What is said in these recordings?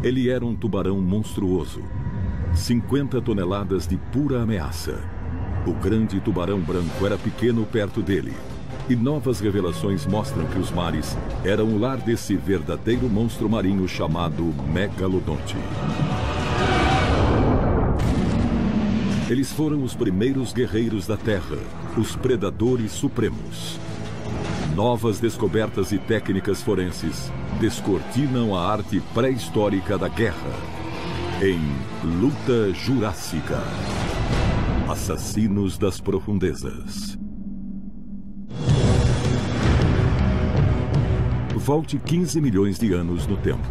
Ele era um tubarão monstruoso. 50 toneladas de pura ameaça. O grande tubarão branco era pequeno perto dele. E novas revelações mostram que os mares eram o lar desse verdadeiro monstro marinho chamado megalodonte. Eles foram os primeiros guerreiros da Terra, os predadores supremos. Novas descobertas e técnicas forenses descortinam a arte pré-histórica da guerra. Em Luta Jurássica. Assassinos das Profundezas. Volte 15 milhões de anos no tempo.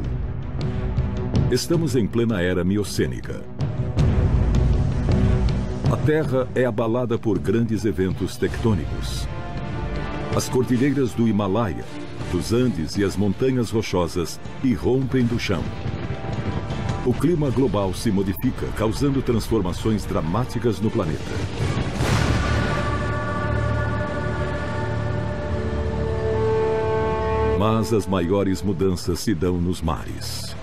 Estamos em plena era miocênica. A Terra é abalada por grandes eventos tectônicos. As cordilheiras do Himalaia, dos Andes e as montanhas rochosas irrompem do chão. O clima global se modifica, causando transformações dramáticas no planeta. Mas as maiores mudanças se dão nos mares.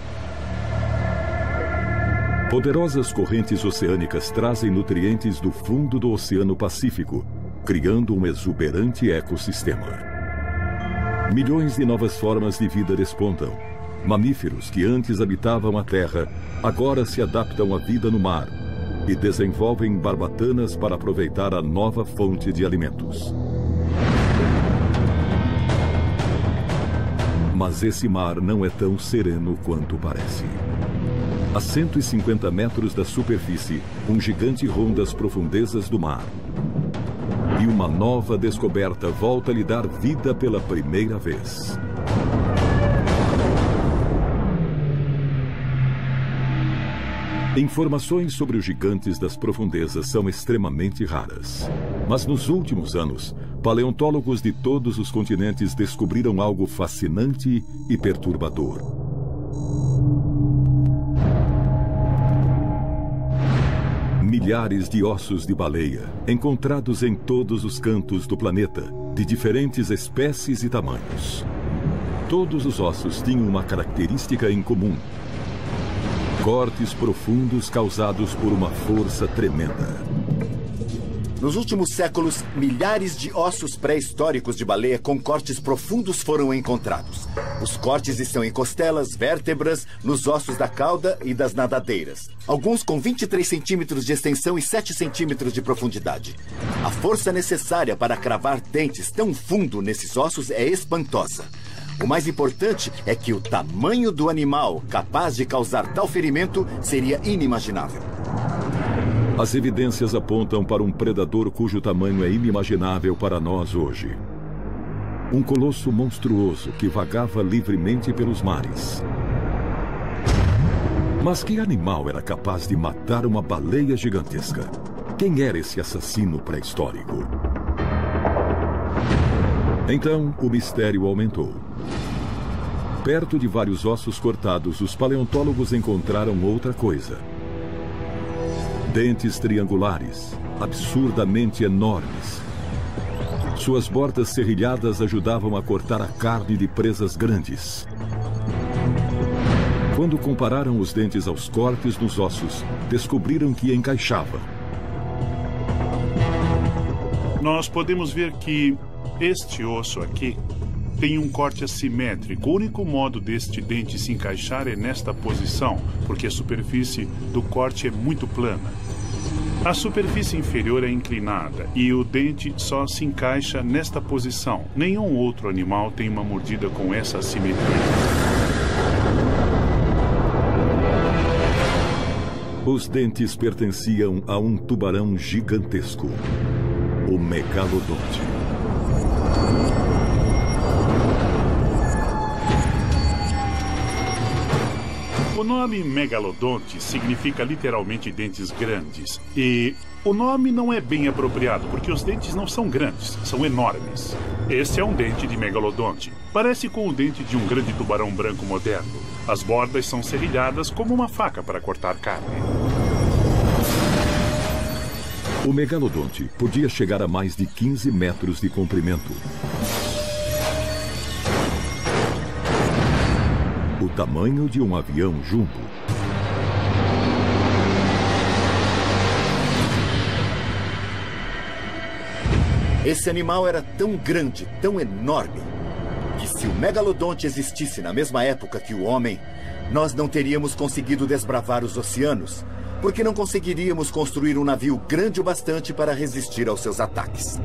Poderosas correntes oceânicas trazem nutrientes do fundo do Oceano Pacífico, criando um exuberante ecossistema. Milhões de novas formas de vida despontam. Mamíferos que antes habitavam a Terra, agora se adaptam à vida no mar e desenvolvem barbatanas para aproveitar a nova fonte de alimentos. Mas esse mar não é tão sereno quanto parece. A 150 metros da superfície, um gigante ronda as profundezas do mar. E uma nova descoberta volta a lhe dar vida pela primeira vez. Informações sobre os gigantes das profundezas são extremamente raras. Mas nos últimos anos, paleontólogos de todos os continentes descobriram algo fascinante e perturbador. Milhares de ossos de baleia, encontrados em todos os cantos do planeta, de diferentes espécies e tamanhos. Todos os ossos tinham uma característica em comum: cortes profundos causados por uma força tremenda. Nos últimos séculos, milhares de ossos pré-históricos de baleia com cortes profundos foram encontrados. Os cortes estão em costelas, vértebras, nos ossos da cauda e das nadadeiras. Alguns com 23 centímetros de extensão e 7 centímetros de profundidade. A força necessária para cravar dentes tão fundo nesses ossos é espantosa. O mais importante é que o tamanho do animal capaz de causar tal ferimento seria inimaginável. As evidências apontam para um predador cujo tamanho é inimaginável para nós hoje. Um colosso monstruoso que vagava livremente pelos mares. Mas que animal era capaz de matar uma baleia gigantesca? Quem era esse assassino pré-histórico? Então, o mistério aumentou. Perto de vários ossos cortados, os paleontólogos encontraram outra coisa. Dentes triangulares, absurdamente enormes. Suas bordas serrilhadas ajudavam a cortar a carne de presas grandes. Quando compararam os dentes aos cortes nos ossos, descobriram que encaixavam. Nós podemos ver que este osso aqui tem um corte assimétrico. O único modo deste dente se encaixar é nesta posição, porque a superfície do corte é muito plana. A superfície inferior é inclinada e o dente só se encaixa nesta posição. Nenhum outro animal tem uma mordida com essa assimetria. Os dentes pertenciam a um tubarão gigantesco, o megalodonte. O nome megalodonte significa literalmente dentes grandes. E o nome não é bem apropriado, porque os dentes não são grandes, são enormes. Este é um dente de megalodonte. Parece com o dente de um grande tubarão branco moderno. As bordas são serrilhadas como uma faca para cortar carne. O megalodonte podia chegar a mais de 15 metros de comprimento. o tamanho de um avião jumbo. Esse animal era tão grande, tão enorme, que se o megalodonte existisse na mesma época que o homem, nós não teríamos conseguido desbravar os oceanos, porque não conseguiríamos construir um navio grande o bastante para resistir aos seus ataques.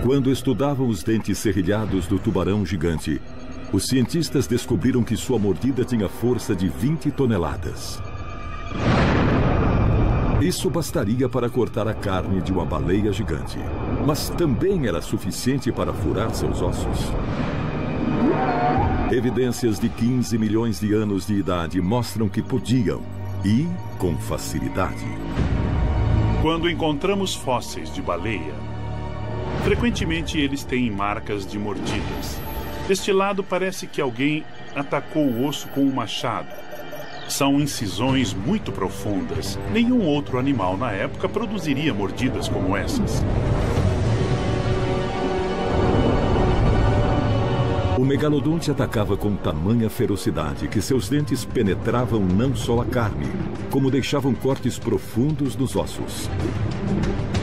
Quando estudavam os dentes serrilhados do tubarão gigante, os cientistas descobriram que sua mordida tinha força de 20 toneladas. Isso bastaria para cortar a carne de uma baleia gigante, mas também era suficiente para furar seus ossos. Evidências de 15 milhões de anos de idade mostram que podiam, e com facilidade. Quando encontramos fósseis de baleia, frequentemente eles têm marcas de mordidas. Deste lado parece que alguém atacou o osso com um machado. São incisões muito profundas. Nenhum outro animal na época produziria mordidas como essas. O megalodonte atacava com tamanha ferocidade que seus dentes penetravam não só a carne, como deixavam cortes profundos nos ossos.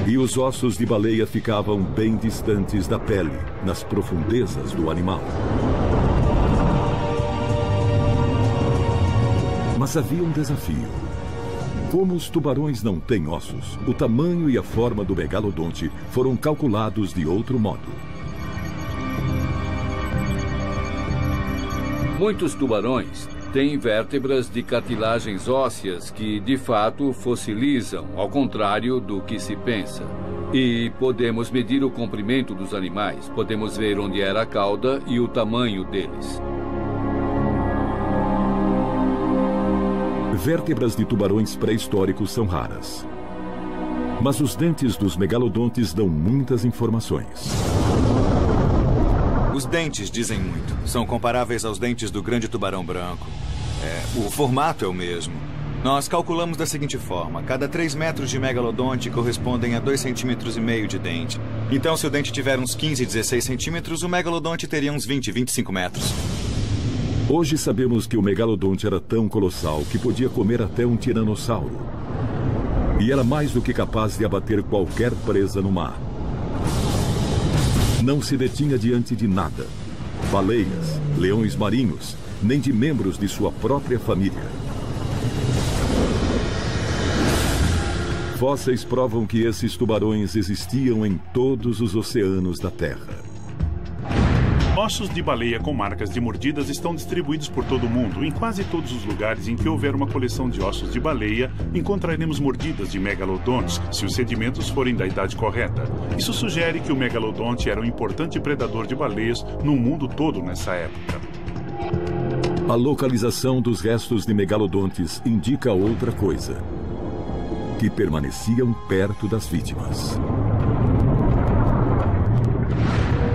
E os ossos de baleia ficavam bem distantes da pele, nas profundezas do animal. Mas havia um desafio. Como os tubarões não têm ossos, o tamanho e a forma do megalodonte foram calculados de outro modo. Muitos tubarões têm vértebras de cartilagens ósseas que, de fato, fossilizam, ao contrário do que se pensa. E podemos medir o comprimento dos animais, podemos ver onde era a cauda e o tamanho deles. Vértebras de tubarões pré-históricos são raras. Mas os dentes dos megalodontes dão muitas informações. Os dentes dizem muito. São comparáveis aos dentes do grande tubarão branco. O formato é o mesmo. Nós calculamos da seguinte forma. Cada 3 metros de megalodonte correspondem a 2,5 centímetros de dente. Então, se o dente tiver uns 15, 16 centímetros, o megalodonte teria uns 20, 25 metros. Hoje sabemos que o megalodonte era tão colossal que podia comer até um tiranossauro. E era mais do que capaz de abater qualquer presa no mar. Não se detinha diante de nada. Baleias, leões marinhos, nem de membros de sua própria família. Fósseis provam que esses tubarões existiam em todos os oceanos da Terra. Ossos de baleia com marcas de mordidas estão distribuídos por todo o mundo. Em quase todos os lugares em que houver uma coleção de ossos de baleia, encontraremos mordidas de megalodontes, se os sedimentos forem da idade correta. Isso sugere que o megalodonte era um importante predador de baleias no mundo todo nessa época. A localização dos restos de megalodontes indica outra coisa: que permaneciam perto das vítimas.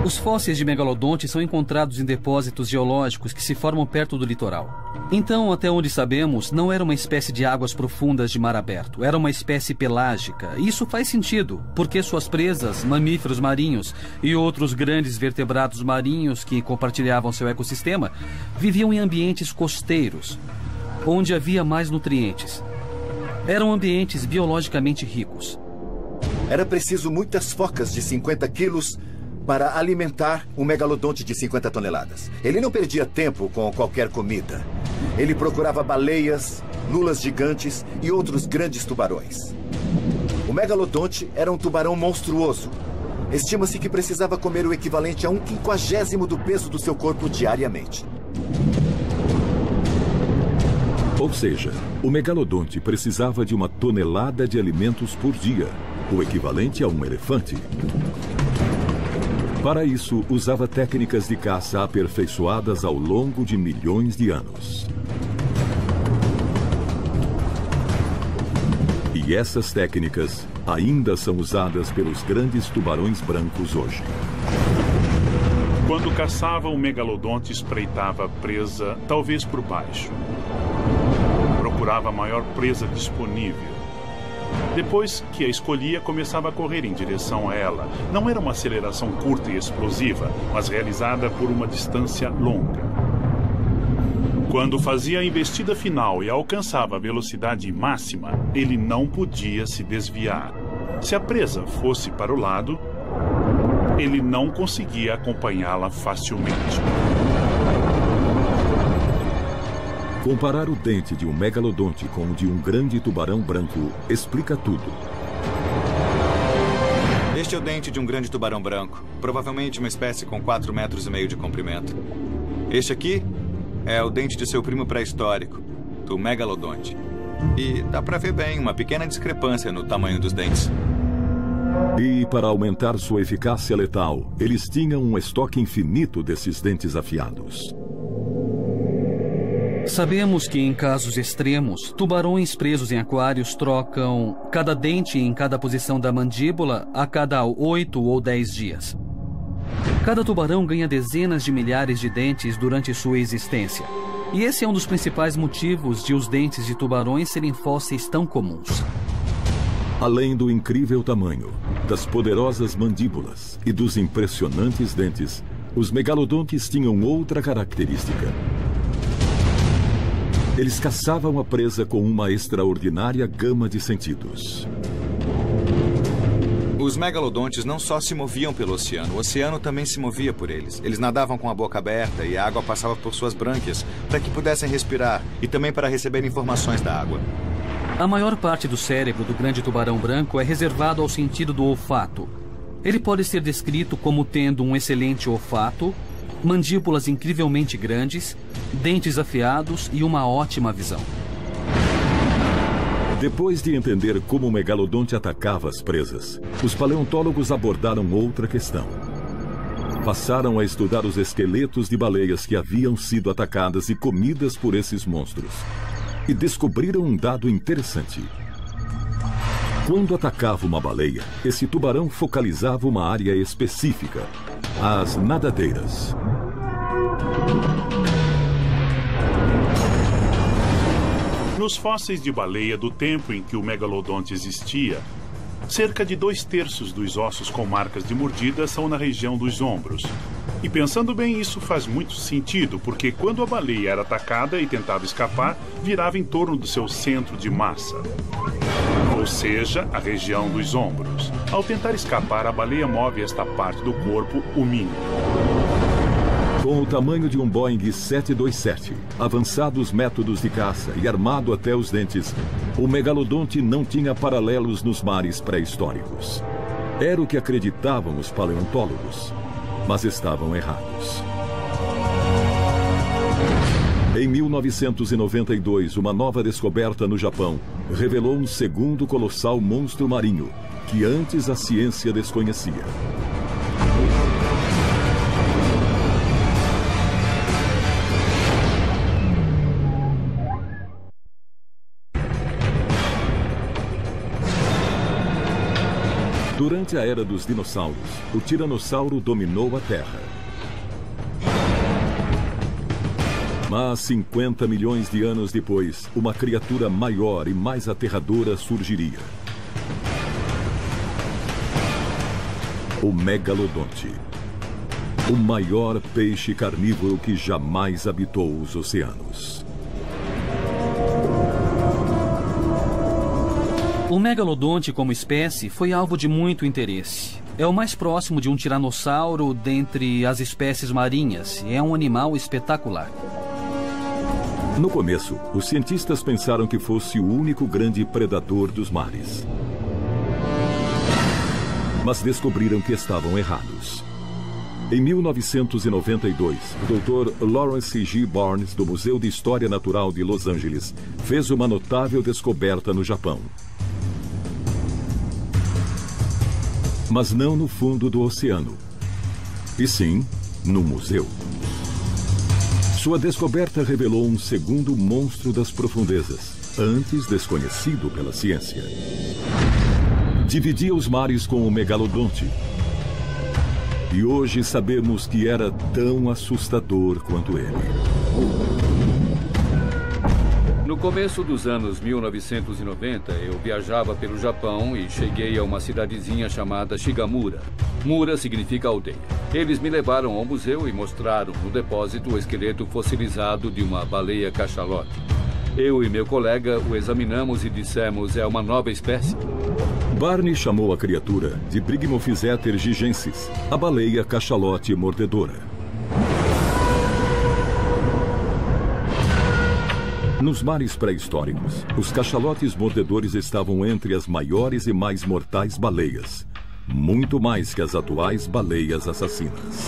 Os fósseis de megalodonte são encontrados em depósitos geológicos que se formam perto do litoral. Então, até onde sabemos, não era uma espécie de águas profundas de mar aberto. Era uma espécie pelágica. E isso faz sentido, porque suas presas, mamíferos marinhos e outros grandes vertebrados marinhos que compartilhavam seu ecossistema, viviam em ambientes costeiros, onde havia mais nutrientes. Eram ambientes biologicamente ricos. Era preciso muitas focas de 50 quilos para alimentar um megalodonte de 50 toneladas. Ele não perdia tempo com qualquer comida. Ele procurava baleias, lulas gigantes e outros grandes tubarões. O megalodonte era um tubarão monstruoso. Estima-se que precisava comer o equivalente a 1/50 do peso do seu corpo diariamente. Ou seja, o megalodonte precisava de 1 tonelada de alimentos por dia, o equivalente a um elefante. Para isso, usava técnicas de caça aperfeiçoadas ao longo de milhões de anos. E essas técnicas ainda são usadas pelos grandes tubarões brancos hoje. Quando caçava, o megalodonte espreitava a presa, talvez por baixo. Procurava a maior presa disponível. Depois que a escolhia, começava a correr em direção a ela. Não era uma aceleração curta e explosiva, mas realizada por uma distância longa. Quando fazia a investida final e alcançava a velocidade máxima, ele não podia se desviar. Se a presa fosse para o lado, ele não conseguia acompanhá-la facilmente. Comparar o dente de um megalodonte com o de um grande tubarão branco explica tudo. Este é o dente de um grande tubarão branco, provavelmente uma espécie com 4,5 metros de comprimento. Este aqui é o dente de seu primo pré-histórico, do megalodonte. E dá para ver bem uma pequena discrepância no tamanho dos dentes. E, para aumentar sua eficácia letal, eles tinham um estoque infinito desses dentes afiados. Sabemos que, em casos extremos, tubarões presos em aquários trocam cada dente em cada posição da mandíbula a cada 8 ou 10 dias. Cada tubarão ganha dezenas de milhares de dentes durante sua existência. E esse é um dos principais motivos de os dentes de tubarões serem fósseis tão comuns. Além do incrível tamanho, das poderosas mandíbulas e dos impressionantes dentes, os megalodontes tinham outra característica. Eles caçavam a presa com uma extraordinária gama de sentidos. Os megalodontes não só se moviam pelo oceano, o oceano também se movia por eles. Eles nadavam com a boca aberta e a água passava por suas brânquias para que pudessem respirar e também para receber informações da água. A maior parte do cérebro do grande tubarão branco é reservado ao sentido do olfato. Ele pode ser descrito como tendo um excelente olfato, mandíbulas incrivelmente grandes, dentes afiados e uma ótima visão. Depois de entender como o megalodonte atacava as presas, os paleontólogos abordaram outra questão. Passaram a estudar os esqueletos de baleias que haviam sido atacadas e comidas por esses monstros. E descobriram um dado interessante. Quando atacava uma baleia, esse tubarão focalizava uma área específica, as nadadeiras. Nos fósseis de baleia do tempo em que o megalodonte existia, cerca de 2/3 dos ossos com marcas de mordida são na região dos ombros. E pensando bem, isso faz muito sentido, porque quando a baleia era atacada e tentava escapar, virava em torno do seu centro de massa. Ou seja, a região dos ombros. Ao tentar escapar, a baleia move esta parte do corpo o mínimo. Com o tamanho de um Boeing 727, avançados métodos de caça e armado até os dentes, o megalodonte não tinha paralelos nos mares pré-históricos. Era o que acreditavam os paleontólogos, mas estavam errados. Em 1992, uma nova descoberta no Japão revelou um segundo colossal monstro marinho que antes a ciência desconhecia. Durante a era dos dinossauros, o tiranossauro dominou a Terra. Mas 50 milhões de anos depois, uma criatura maior e mais aterradora surgiria. O megalodonte. O maior peixe carnívoro que jamais habitou os oceanos. O megalodonte como espécie foi alvo de muito interesse. É o mais próximo de um tiranossauro dentre as espécies marinhas e é um animal espetacular. No começo, os cientistas pensaram que fosse o único grande predador dos mares. Mas descobriram que estavam errados. Em 1992, o Dr. Lawrence G. Barnes, do Museu de História Natural de Los Angeles, fez uma notável descoberta no Japão. Mas não no fundo do oceano, e sim no museu. Sua descoberta revelou um segundo monstro das profundezas, antes desconhecido pela ciência. Dividia os mares com o megalodonte. E hoje sabemos que era tão assustador quanto ele. No No começo dos anos 1990, eu viajava pelo Japão e cheguei a uma cidadezinha chamada Shigamura. Mura significa aldeia. Eles me levaram ao museu e mostraram no depósito o esqueleto fossilizado de uma baleia cachalote. Eu e meu colega o examinamos e dissemos: é uma nova espécie. Barney chamou a criatura de Brigmophyseter gigensis, a baleia cachalote mordedora. Nos mares pré-históricos, os cachalotes mordedores estavam entre as maiores e mais mortais baleias, muito mais que as atuais baleias assassinas.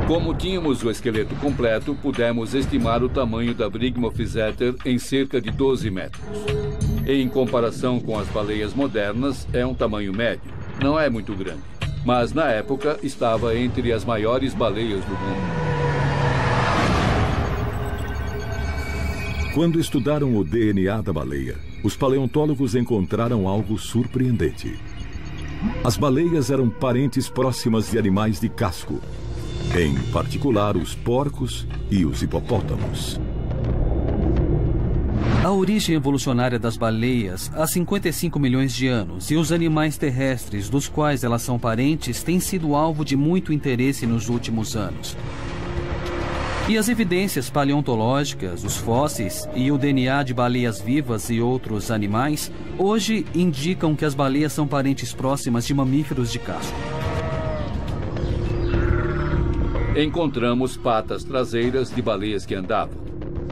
Como tínhamos o esqueleto completo, pudemos estimar o tamanho da Brigmophyseter em cerca de 12 metros. Em comparação com as baleias modernas, é um tamanho médio. Não é muito grande, mas na época estava entre as maiores baleias do mundo. Quando estudaram o DNA da baleia, os paleontólogos encontraram algo surpreendente. As baleias eram parentes próximas de animais de casco, em particular os porcos e os hipopótamos. A origem evolucionária das baleias há 55 milhões de anos e os animais terrestres dos quais elas são parentes têm sido alvo de muito interesse nos últimos anos. E as evidências paleontológicas, os fósseis e o DNA de baleias vivas e outros animais hoje indicam que as baleias são parentes próximas de mamíferos de casco. Encontramos patas traseiras de baleias que andavam.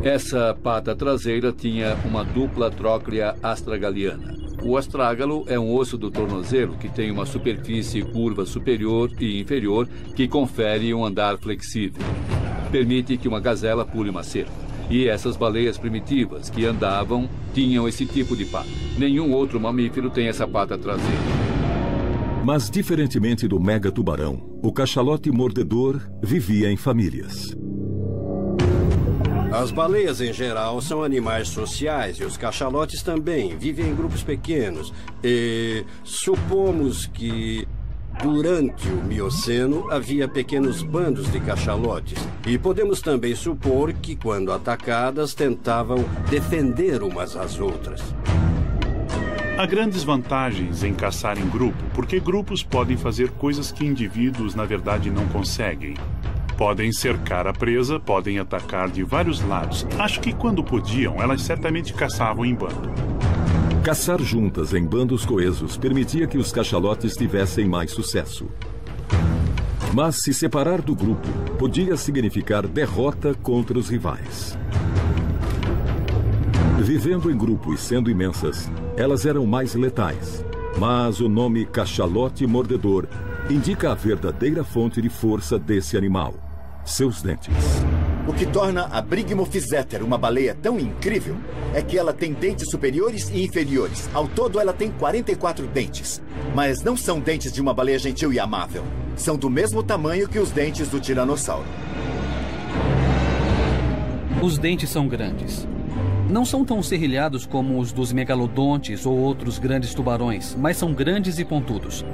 Essa pata traseira tinha uma dupla tróclea astragaliana. O astrágalo é um osso do tornozelo que tem uma superfície curva superior e inferior que confere um andar flexível. Permite que uma gazela pule uma cerca. E essas baleias primitivas que andavam tinham esse tipo de pata. Nenhum outro mamífero tem essa pata traseira. Mas, diferentemente do megatubarão, o cachalote mordedor vivia em famílias. As baleias, em geral, são animais sociais e os cachalotes também vivem em grupos pequenos. E supomos que durante o Mioceno havia pequenos bandos de cachalotes. E podemos também supor que, quando atacadas, tentavam defender umas às outras. Há grandes vantagens em caçar em grupo, porque grupos podem fazer coisas que indivíduos, na verdade, não conseguem. Podem cercar a presa, podem atacar de vários lados. Acho que quando podiam, elas certamente caçavam em bando. Caçar juntas em bandos coesos permitia que os cachalotes tivessem mais sucesso. Mas se separar do grupo podia significar derrota contra os rivais. Vivendo em grupo e sendo imensas, elas eram mais letais. Mas o nome cachalote mordedor indica a verdadeira fonte de força desse animal: seus dentes. O que torna a Brigmophyseter uma baleia tão incrível é que ela tem dentes superiores e inferiores. Ao todo, ela tem 44 dentes. Mas não são dentes de uma baleia gentil e amável. São do mesmo tamanho que os dentes do tiranossauro. Os dentes são grandes. Não são tão serrilhados como os dos megalodontes ou outros grandes tubarões, mas são grandes e pontudos.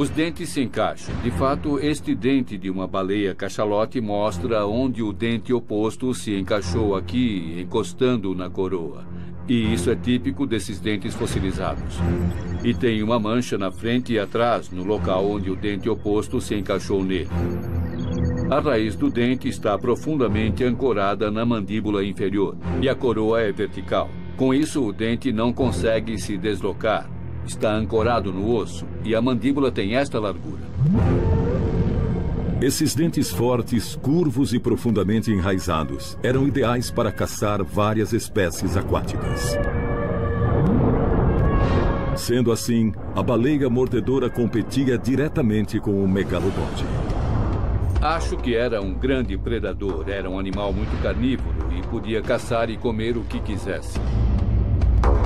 Os dentes se encaixam. De fato, este dente de uma baleia cachalote mostra onde o dente oposto se encaixou aqui, encostando na coroa. E isso é típico desses dentes fossilizados. E tem uma mancha na frente e atrás, no local onde o dente oposto se encaixou nele. A raiz do dente está profundamente ancorada na mandíbula inferior e a coroa é vertical. Com isso, o dente não consegue se deslocar. Está ancorado no osso e a mandíbula tem esta largura. Esses dentes fortes, curvos e profundamente enraizados eram ideais para caçar várias espécies aquáticas. Sendo assim, a baleia mordedora competia diretamente com o megalodonte. Acho que era um grande predador, era um animal muito carnívoro e podia caçar e comer o que quisesse.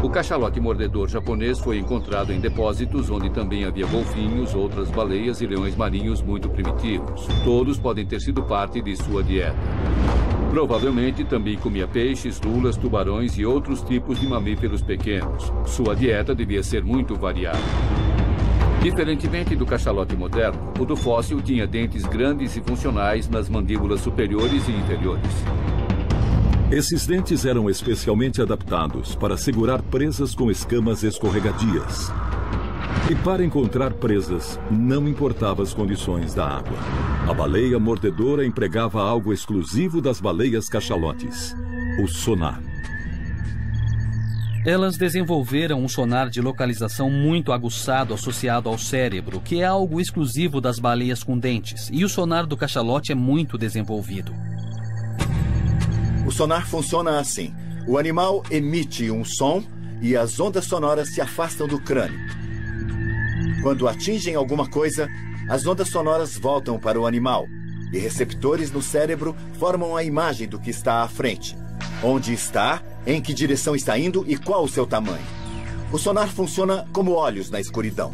O cachalote mordedor japonês foi encontrado em depósitos onde também havia golfinhos, outras baleias e leões marinhos muito primitivos. Todos podem ter sido parte de sua dieta. Provavelmente também comia peixes, lulas, tubarões e outros tipos de mamíferos pequenos. Sua dieta devia ser muito variada. Diferentemente do cachalote moderno, o do fóssil tinha dentes grandes e funcionais nas mandíbulas superiores e inferiores. Esses dentes eram especialmente adaptados para segurar presas com escamas escorregadias. E para encontrar presas, não importava as condições da água. A baleia mordedora empregava algo exclusivo das baleias cachalotes: o sonar. Elas desenvolveram um sonar de localização muito aguçado associado ao cérebro, que é algo exclusivo das baleias com dentes, e o sonar do cachalote é muito desenvolvido. O sonar funciona assim: o animal emite um som e as ondas sonoras se afastam do crânio. Quando atingem alguma coisa, as ondas sonoras voltam para o animal e receptores no cérebro formam a imagem do que está à frente. Onde está, em que direção está indo e qual o seu tamanho. O sonar funciona como olhos na escuridão.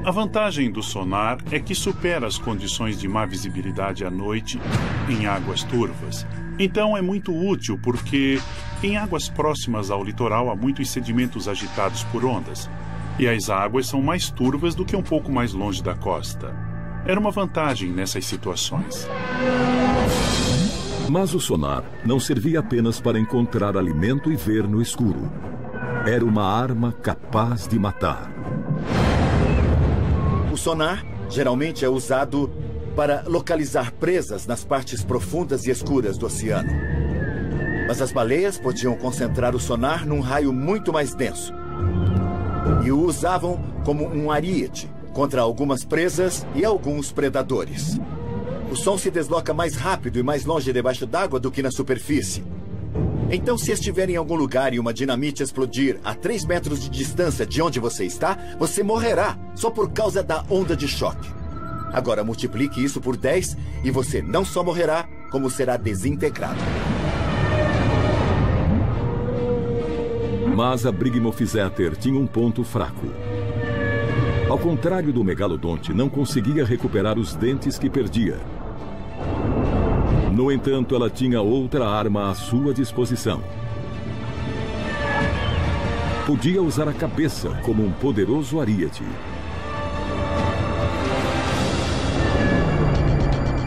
A vantagem do sonar é que supera as condições de má visibilidade à noite em águas turvas. Então é muito útil porque em águas próximas ao litoral há muitos sedimentos agitados por ondas. E as águas são mais turvas do que um pouco mais longe da costa. Era uma vantagem nessas situações. Mas o sonar não servia apenas para encontrar alimento e ver no escuro. Era uma arma capaz de matar. O sonar geralmente é usado para localizar presas nas partes profundas e escuras do oceano. Mas as baleias podiam concentrar o sonar num raio muito mais denso. E o usavam como um ariete contra algumas presas e alguns predadores. O som se desloca mais rápido e mais longe debaixo d'água do que na superfície. Então, se estiver em algum lugar e uma dinamite explodir a 3 metros de distância de onde você está, você morrerá só por causa da onda de choque. Agora, multiplique isso por 10 e você não só morrerá, como será desintegrado. Mas a Brigmophyseter tinha um ponto fraco. Ao contrário do megalodonte, não conseguia recuperar os dentes que perdia. No entanto, ela tinha outra arma à sua disposição. Podia usar a cabeça como um poderoso ariete.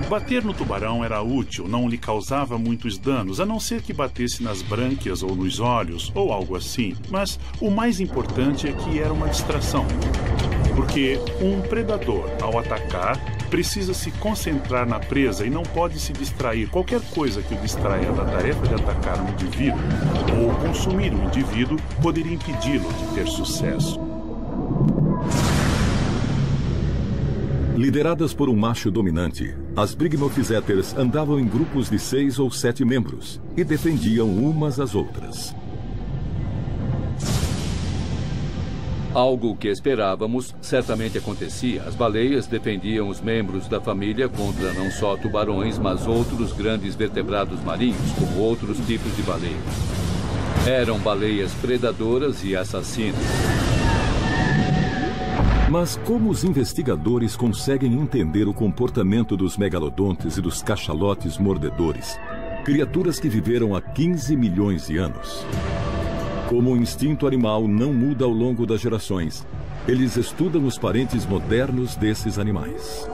Bater no tubarão era útil, não lhe causava muitos danos, a não ser que batesse nas brânquias ou nos olhos, ou algo assim. Mas o mais importante é que era uma distração. Porque um predador, ao atacar, precisa se concentrar na presa e não pode se distrair. Qualquer coisa que o distraia da tarefa de atacar um indivíduo ou consumir um indivíduo poderia impedi-lo de ter sucesso. Lideradas por um macho dominante, as Brigmophyseters andavam em grupos de 6 ou 7 membros e defendiam umas às outras. Algo que esperávamos certamente acontecia. As baleias defendiam os membros da família contra não só tubarões, mas outros grandes vertebrados marinhos, como outros tipos de baleias. Eram baleias predadoras e assassinas. Mas como os investigadores conseguem entender o comportamento dos megalodontes e dos cachalotes mordedores, criaturas que viveram há 15 milhões de anos? Como o instinto animal não muda ao longo das gerações, eles estudam os parentes modernos desses animais.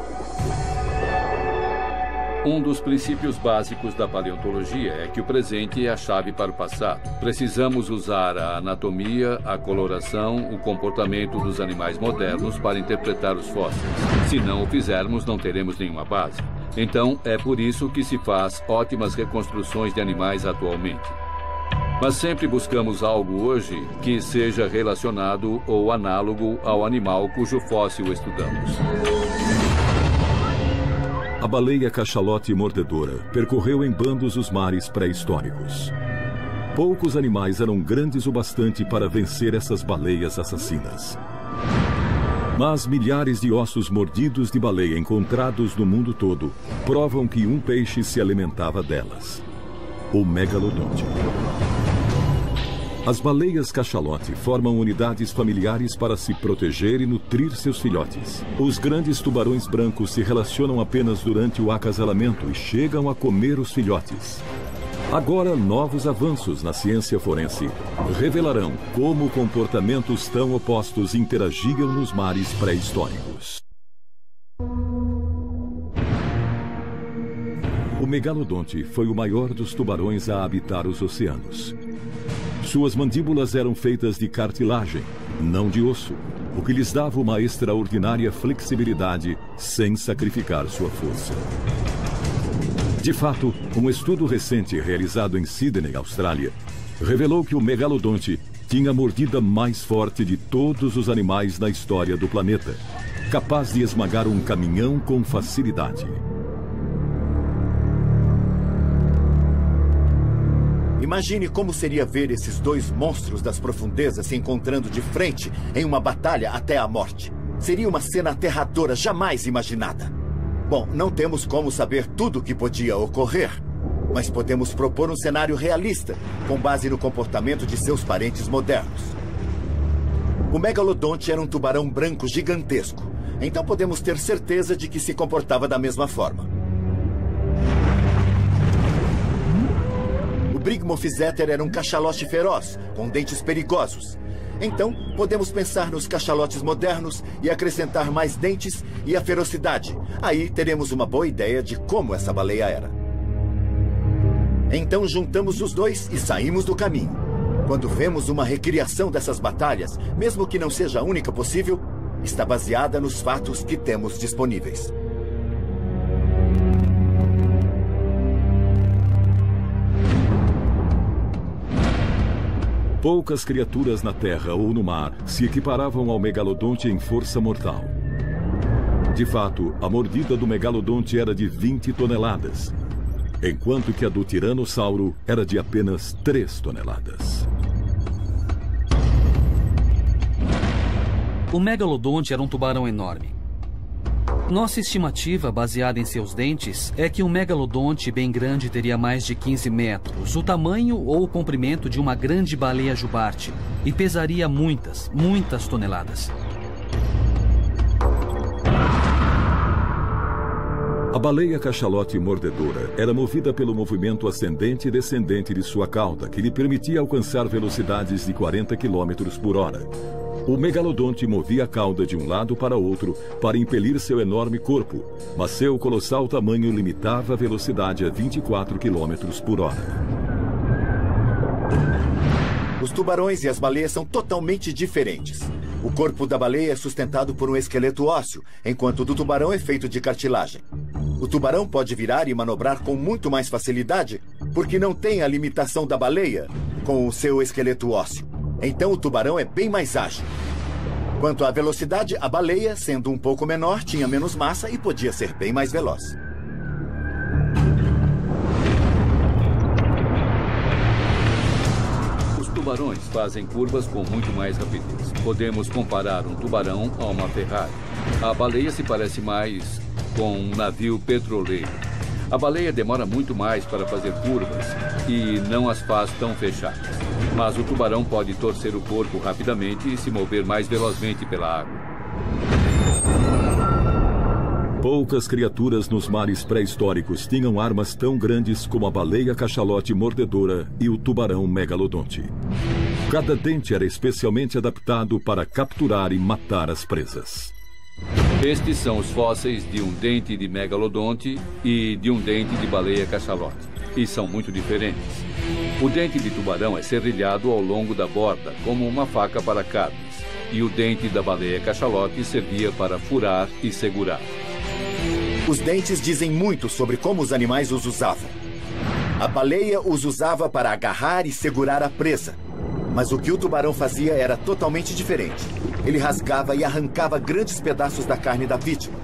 Um dos princípios básicos da paleontologia é que o presente é a chave para o passado. Precisamos usar a anatomia, a coloração, o comportamento dos animais modernos para interpretar os fósseis. Se não o fizermos, não teremos nenhuma base. Então, é por isso que se faz ótimas reconstruções de animais atualmente. Mas sempre buscamos algo hoje que seja relacionado ou análogo ao animal cujo fóssil estudamos. A baleia cachalote mordedora percorreu em bandos os mares pré-históricos. Poucos animais eram grandes o bastante para vencer essas baleias assassinas. Mas milhares de ossos mordidos de baleia encontrados no mundo todo provam que um peixe se alimentava delas: o megalodonte. As baleias cachalote formam unidades familiares para se proteger e nutrir seus filhotes. Os grandes tubarões brancos se relacionam apenas durante o acasalamento e chegam a comer os filhotes. Agora, novos avanços na ciência forense revelarão como comportamentos tão opostos interagiam nos mares pré-históricos. O megalodonte foi o maior dos tubarões a habitar os oceanos. Suas mandíbulas eram feitas de cartilagem, não de osso, o que lhes dava uma extraordinária flexibilidade sem sacrificar sua força. De fato, um estudo recente realizado em Sydney, Austrália, revelou que o megalodonte tinha a mordida mais forte de todos os animais na história do planeta, capaz de esmagar um caminhão com facilidade. Imagine como seria ver esses dois monstros das profundezas se encontrando de frente em uma batalha até a morte. Seria uma cena aterradora jamais imaginada. Bom, não temos como saber tudo o que podia ocorrer, mas podemos propor um cenário realista, com base no comportamento de seus parentes modernos. O megalodonte era um tubarão branco gigantesco, então podemos ter certeza de que se comportava da mesma forma. O Brigmophyseter era um cachalote feroz, com dentes perigosos. Então, podemos pensar nos cachalotes modernos e acrescentar mais dentes e a ferocidade. Aí teremos uma boa ideia de como essa baleia era. Então juntamos os dois e saímos do caminho. Quando vemos uma recriação dessas batalhas, mesmo que não seja a única possível, está baseada nos fatos que temos disponíveis. Poucas criaturas na terra ou no mar se equiparavam ao megalodonte em força mortal. De fato, a mordida do megalodonte era de 20 toneladas, enquanto que a do tiranossauro era de apenas 3 toneladas. O megalodonte era um tubarão enorme. Nossa estimativa, baseada em seus dentes, é que um megalodonte bem grande teria mais de 15 metros, o tamanho ou o comprimento de uma grande baleia jubarte, e pesaria muitas toneladas. A baleia cachalote mordedora era movida pelo movimento ascendente e descendente de sua cauda, que lhe permitia alcançar velocidades de 40 km por hora. O megalodonte movia a cauda de um lado para outro para impelir seu enorme corpo, mas seu colossal tamanho limitava a velocidade a 24 km por hora. Os tubarões e as baleias são totalmente diferentes. O corpo da baleia é sustentado por um esqueleto ósseo, enquanto o do tubarão é feito de cartilagem. O tubarão pode virar e manobrar com muito mais facilidade, porque não tem a limitação da baleia com o seu esqueleto ósseo. Então o tubarão é bem mais ágil. Quanto à velocidade, a baleia, sendo um pouco menor, tinha menos massa e podia ser bem mais veloz. Os tubarões fazem curvas com muito mais rapidez. Podemos comparar um tubarão a uma Ferrari. A baleia se parece mais com um navio petroleiro. A baleia demora muito mais para fazer curvas e não as faz tão fechadas. Mas o tubarão pode torcer o corpo rapidamente e se mover mais velozmente pela água. Poucas criaturas nos mares pré-históricos tinham armas tão grandes como a baleia cachalote mordedora e o tubarão megalodonte. Cada dente era especialmente adaptado para capturar e matar as presas. Estes são os fósseis de um dente de megalodonte e de um dente de baleia cachalote, e são muito diferentes. O dente de tubarão é serrilhado ao longo da borda, como uma faca para carnes, e o dente da baleia cachalote servia para furar e segurar. Os dentes dizem muito sobre como os animais os usavam. A baleia os usava para agarrar e segurar a presa. Mas o que o tubarão fazia era totalmente diferente. Ele rasgava e arrancava grandes pedaços da carne da vítima.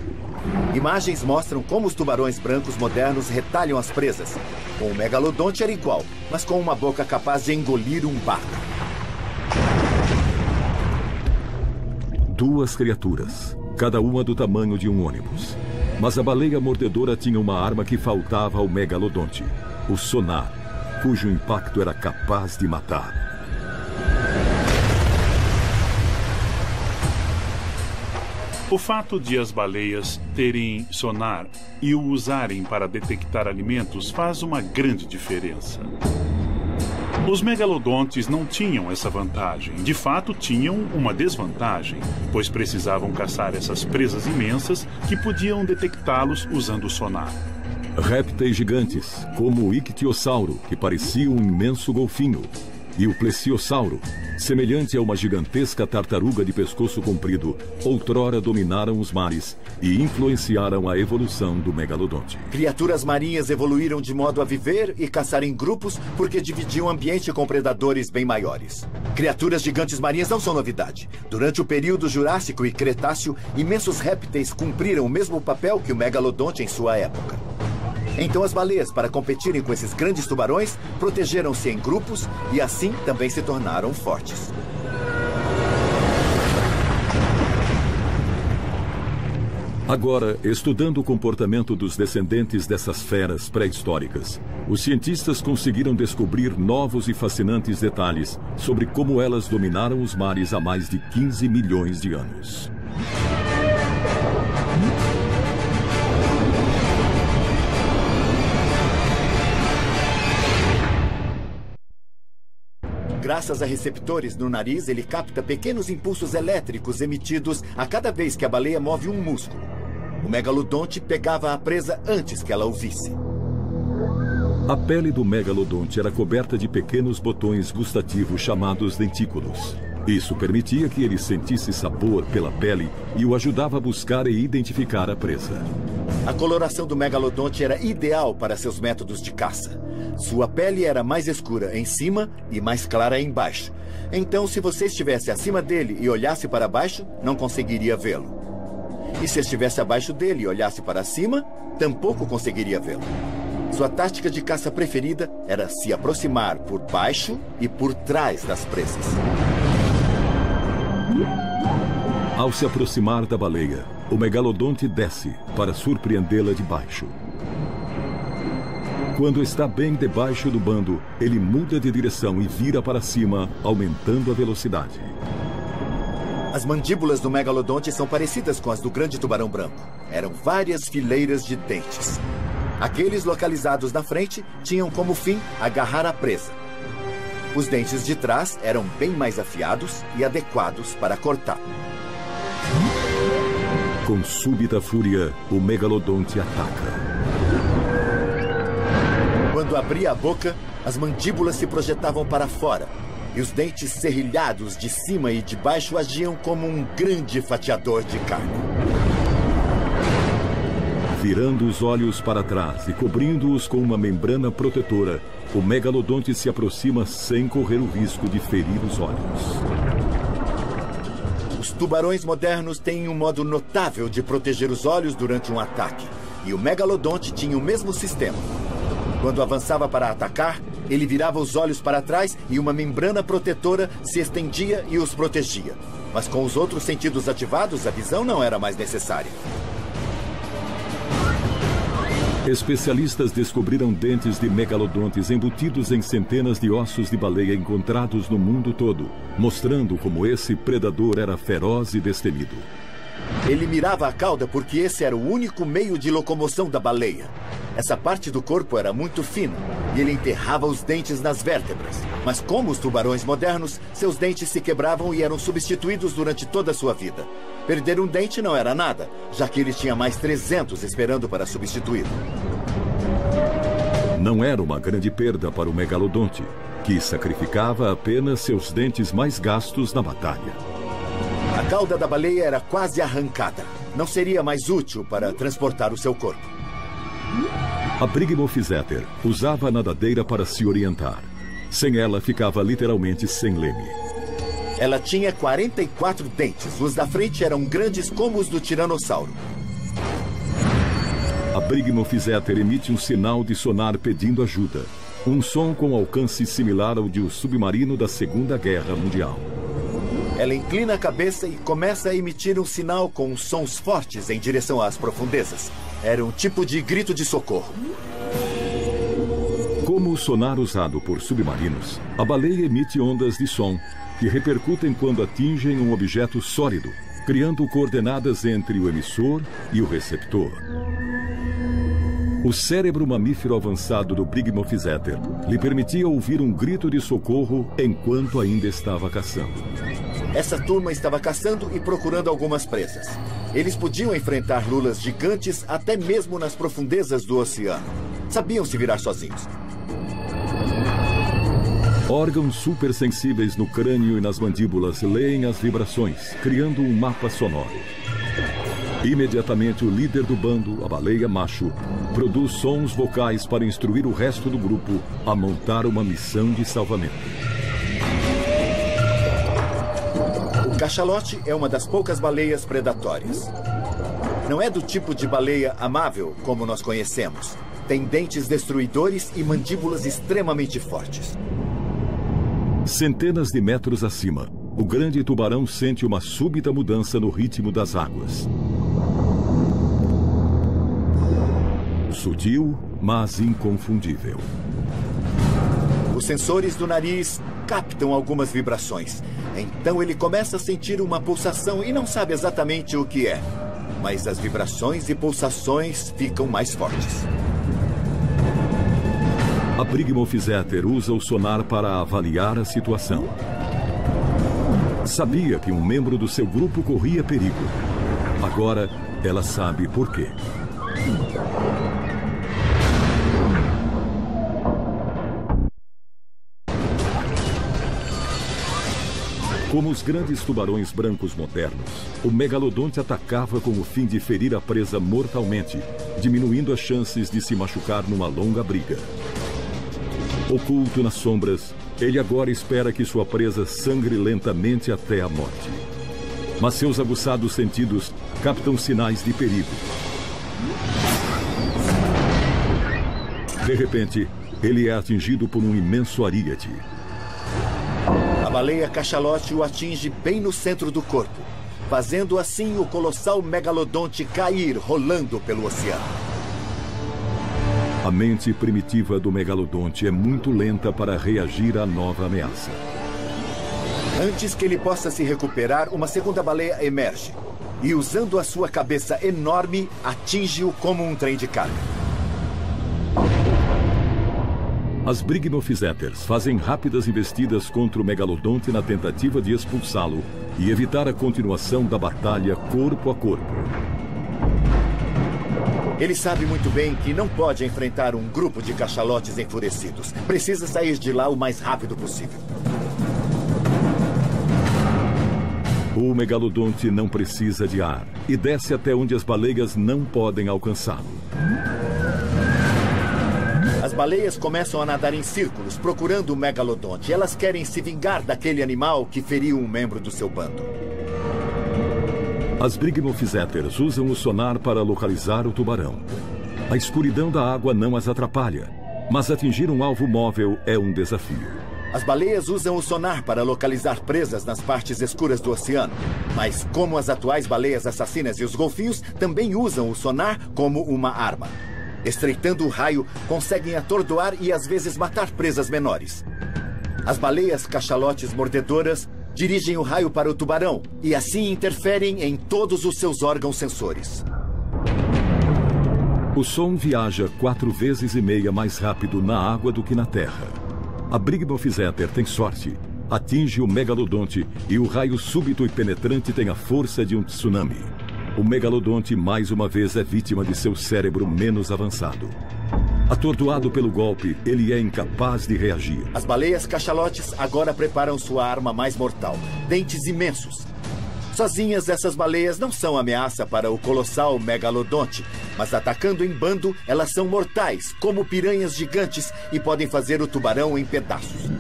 Imagens mostram como os tubarões brancos modernos retalham as presas. Com o megalodonte era igual, mas com uma boca capaz de engolir um barco. Duas criaturas, cada uma do tamanho de um ônibus. Mas a baleia mordedora tinha uma arma que faltava ao megalodonte: o sonar, cujo impacto era capaz de matar. O fato de as baleias terem sonar e o usarem para detectar alimentos faz uma grande diferença. Os megalodontes não tinham essa vantagem. De fato, tinham uma desvantagem, pois precisavam caçar essas presas imensas que podiam detectá-los usando o sonar. Répteis gigantes, como o ictiossauro, que parecia um imenso golfinho, e o plesiosauro, semelhante a uma gigantesca tartaruga de pescoço comprido, outrora dominaram os mares e influenciaram a evolução do megalodonte. Criaturas marinhas evoluíram de modo a viver e caçar em grupos porque dividiam o ambiente com predadores bem maiores. Criaturas gigantes marinhas não são novidade. Durante o período Jurássico e Cretáceo, imensos répteis cumpriram o mesmo papel que o megalodonte em sua época. Então as baleias, para competirem com esses grandes tubarões, protegeram-se em grupos e assim também se tornaram fortes. Agora, estudando o comportamento dos descendentes dessas feras pré-históricas, os cientistas conseguiram descobrir novos e fascinantes detalhes sobre como elas dominaram os mares há mais de 15 milhões de anos. Graças a receptores no nariz, ele capta pequenos impulsos elétricos emitidos a cada vez que a baleia move um músculo. O megalodonte pegava a presa antes que ela o visse. A pele do megalodonte era coberta de pequenos botões gustativos chamados dentículos. Isso permitia que ele sentisse sabor pela pele e o ajudava a buscar e identificar a presa. A coloração do megalodonte era ideal para seus métodos de caça. Sua pele era mais escura em cima e mais clara embaixo. Então, se você estivesse acima dele e olhasse para baixo, não conseguiria vê-lo. E se estivesse abaixo dele e olhasse para cima, tampouco conseguiria vê-lo. Sua tática de caça preferida era se aproximar por baixo e por trás das presas. Ao se aproximar da baleia, o megalodonte desce para surpreendê-la de baixo. Quando está bem debaixo do bando, ele muda de direção e vira para cima, aumentando a velocidade. As mandíbulas do megalodonte são parecidas com as do grande tubarão branco. Eram várias fileiras de dentes. Aqueles localizados na frente tinham como fim agarrar a presa. Os dentes de trás eram bem mais afiados e adequados para cortar. Com súbita fúria, o megalodonte ataca. Quando abria a boca, as mandíbulas se projetavam para fora e os dentes serrilhados de cima e de baixo agiam como um grande fatiador de carne. Virando os olhos para trás e cobrindo-os com uma membrana protetora, o megalodonte se aproxima sem correr o risco de ferir os olhos. Os tubarões modernos têm um modo notável de proteger os olhos durante um ataque, e o megalodonte tinha o mesmo sistema. Quando avançava para atacar, ele virava os olhos para trás e uma membrana protetora se estendia e os protegia. Mas com os outros sentidos ativados, a visão não era mais necessária. Especialistas descobriram dentes de megalodontes embutidos em centenas de ossos de baleia encontrados no mundo todo, mostrando como esse predador era feroz e destemido. Ele mirava a cauda porque esse era o único meio de locomoção da baleia. Essa parte do corpo era muito fina e ele enterrava os dentes nas vértebras. Mas como os tubarões modernos, seus dentes se quebravam e eram substituídos durante toda a sua vida. Perder um dente não era nada, já que ele tinha mais 300 esperando para substituí-lo. Não era uma grande perda para o megalodonte, que sacrificava apenas seus dentes mais gastos na batalha. A cauda da baleia era quase arrancada. Não seria mais útil para transportar o seu corpo. A Brigmophyseter usava a nadadeira para se orientar. Sem ela, ficava literalmente sem leme. Ela tinha 44 dentes. Os da frente eram grandes como os do tiranossauro. A Brigmophyseter emite um sinal de sonar pedindo ajuda. Um som com alcance similar ao de um submarino da Segunda Guerra Mundial. Ela inclina a cabeça e começa a emitir um sinal com sons fortes em direção às profundezas. Era um tipo de grito de socorro. Como o sonar usado por submarinos, a baleia emite ondas de som que repercutem quando atingem um objeto sólido, criando coordenadas entre o emissor e o receptor. O cérebro mamífero avançado do Brigmophyseter lhe permitia ouvir um grito de socorro enquanto ainda estava caçando. Essa turma estava caçando e procurando algumas presas. Eles podiam enfrentar lulas gigantes até mesmo nas profundezas do oceano. Sabiam se virar sozinhos. Órgãos supersensíveis no crânio e nas mandíbulas leem as vibrações, criando um mapa sonoro. Imediatamente, o líder do bando, a baleia macho, produz sons vocais para instruir o resto do grupo a montar uma missão de salvamento. O cachalote é uma das poucas baleias predatórias. Não é do tipo de baleia amável como nós conhecemos. Tem dentes destruidores e mandíbulas extremamente fortes. Centenas de metros acima, o grande tubarão sente uma súbita mudança no ritmo das águas. Sutil, mas inconfundível. Os sensores do nariz captam algumas vibrações. Então ele começa a sentir uma pulsação e não sabe exatamente o que é. Mas as vibrações e pulsações ficam mais fortes. A Brigmophyseter usa o sonar para avaliar a situação. Sabia que um membro do seu grupo corria perigo. Agora, ela sabe por quê. Como os grandes tubarões brancos modernos, o megalodonte atacava com o fim de ferir a presa mortalmente, diminuindo as chances de se machucar numa longa briga. Oculto nas sombras, ele agora espera que sua presa sangre lentamente até a morte. Mas seus aguçados sentidos captam sinais de perigo. De repente, ele é atingido por um imenso aríete. A baleia cachalote o atinge bem no centro do corpo, fazendo assim o colossal megalodonte cair rolando pelo oceano. A mente primitiva do megalodonte é muito lenta para reagir à nova ameaça. Antes que ele possa se recuperar, uma segunda baleia emerge e, usando a sua cabeça enorme, atinge-o como um trem de carga. As Brigmophyseters fazem rápidas investidas contra o megalodonte na tentativa de expulsá-lo e evitar a continuação da batalha corpo a corpo. Ele sabe muito bem que não pode enfrentar um grupo de cachalotes enfurecidos. Precisa sair de lá o mais rápido possível. O megalodonte não precisa de ar e desce até onde as baleias não podem alcançá-lo. As baleias começam a nadar em círculos, procurando o megalodonte. Elas querem se vingar daquele animal que feriu um membro do seu bando. As Brigmophyseters usam o sonar para localizar o tubarão. A escuridão da água não as atrapalha, mas atingir um alvo móvel é um desafio. As baleias usam o sonar para localizar presas nas partes escuras do oceano. Mas como as atuais baleias assassinas e os golfinhos também usam o sonar como uma arma. Estreitando o raio, conseguem atordoar e às vezes matar presas menores. As baleias cachalotes mordedoras dirigem o raio para o tubarão e assim interferem em todos os seus órgãos sensores. O som viaja 4,5 vezes mais rápido na água do que na terra. A Brigmophyseter tem sorte, atinge o megalodonte e o raio súbito e penetrante tem a força de um tsunami. O megalodonte mais uma vez é vítima de seu cérebro menos avançado. Atordoado pelo golpe, ele é incapaz de reagir. As baleias cachalotes agora preparam sua arma mais mortal, dentes imensos. Sozinhas, essas baleias não são ameaça para o colossal megalodonte, mas atacando em bando, elas são mortais, como piranhas gigantes, e podem fazer o tubarão em pedaços.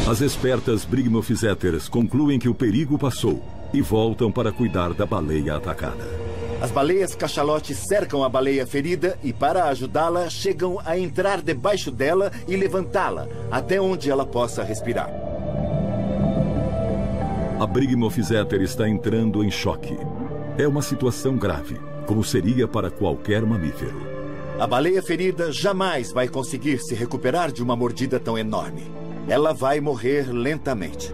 As espertas Brigmophyseters concluem que o perigo passou e voltam para cuidar da baleia atacada. As baleias cachalotes cercam a baleia ferida e, para ajudá-la, chegam a entrar debaixo dela e levantá-la, até onde ela possa respirar. A Brigmophyseter está entrando em choque. É uma situação grave, como seria para qualquer mamífero. A baleia ferida jamais vai conseguir se recuperar de uma mordida tão enorme. Ela vai morrer lentamente.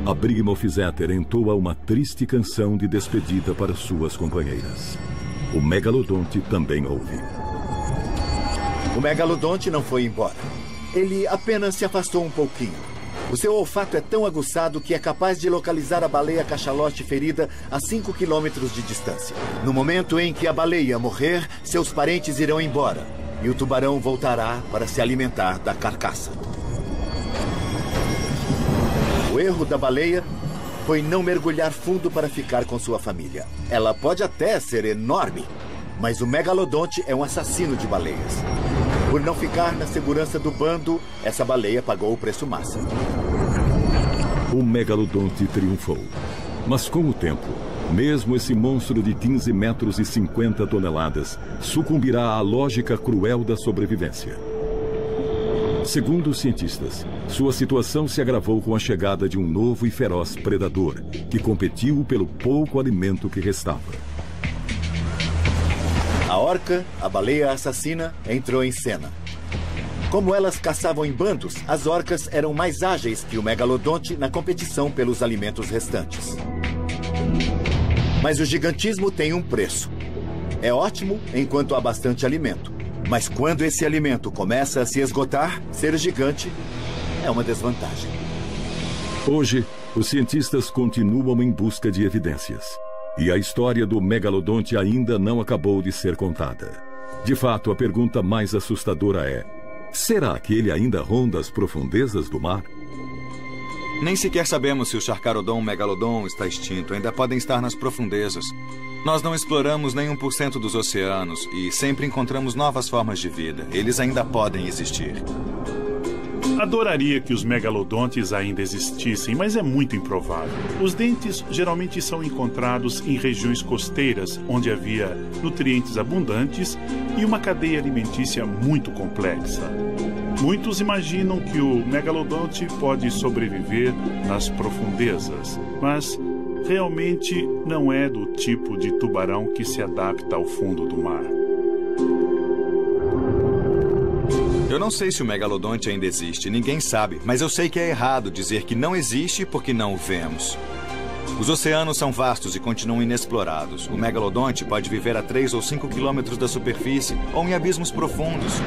A Brigmophyseter entoa uma triste canção de despedida para suas companheiras. O megalodonte também ouve. O megalodonte não foi embora. Ele apenas se afastou um pouquinho. O seu olfato é tão aguçado que é capaz de localizar a baleia cachalote ferida a 5 quilômetros de distância. No momento em que a baleia morrer, seus parentes irão embora e o tubarão voltará para se alimentar da carcaça. O erro da baleia foi não mergulhar fundo para ficar com sua família. Ela pode até ser enorme, mas o megalodonte é um assassino de baleias. Por não ficar na segurança do bando, essa baleia pagou o preço máximo. O megalodonte triunfou. Mas com o tempo, mesmo esse monstro de 15 metros e 50 toneladas sucumbirá à lógica cruel da sobrevivência. Segundo os cientistas, sua situação se agravou com a chegada de um novo e feroz predador, que competiu pelo pouco alimento que restava. A orca, a baleia assassina, entrou em cena. Como elas caçavam em bandos, as orcas eram mais ágeis que o megalodonte na competição pelos alimentos restantes. Mas o gigantismo tem um preço. É ótimo enquanto há bastante alimento. Mas quando esse alimento começa a se esgotar, ser gigante é uma desvantagem. Hoje, os cientistas continuam em busca de evidências. E a história do megalodonte ainda não acabou de ser contada. De fato, a pergunta mais assustadora é: será que ele ainda ronda as profundezas do mar? Nem sequer sabemos se o Charcharodon megalodon está extinto. Ainda podem estar nas profundezas. Nós não exploramos nem 1% dos oceanos e sempre encontramos novas formas de vida. Eles ainda podem existir. Adoraria que os megalodontes ainda existissem, mas é muito improvável. Os dentes geralmente são encontrados em regiões costeiras, onde havia nutrientes abundantes e uma cadeia alimentícia muito complexa. Muitos imaginam que o megalodonte pode sobreviver nas profundezas, mas realmente não é do tipo de tubarão que se adapta ao fundo do mar. Eu não sei se o megalodonte ainda existe, ninguém sabe, mas eu sei que é errado dizer que não existe porque não o vemos. Os oceanos são vastos e continuam inexplorados. O megalodonte pode viver a 3 ou 5 quilômetros da superfície ou em abismos profundos.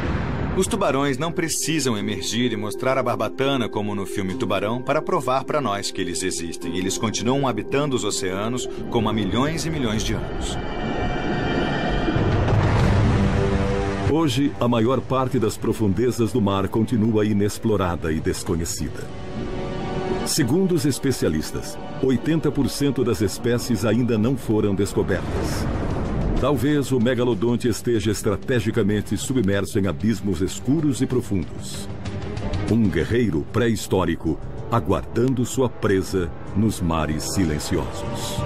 Os tubarões não precisam emergir e mostrar a barbatana como no filme Tubarão para provar para nós que eles existem. Eles continuam habitando os oceanos como há milhões e milhões de anos. Hoje, a maior parte das profundezas do mar continua inexplorada e desconhecida. Segundo os especialistas, 80% das espécies ainda não foram descobertas. Talvez o megalodonte esteja estrategicamente submerso em abismos escuros e profundos. Um guerreiro pré-histórico aguardando sua presa nos mares silenciosos.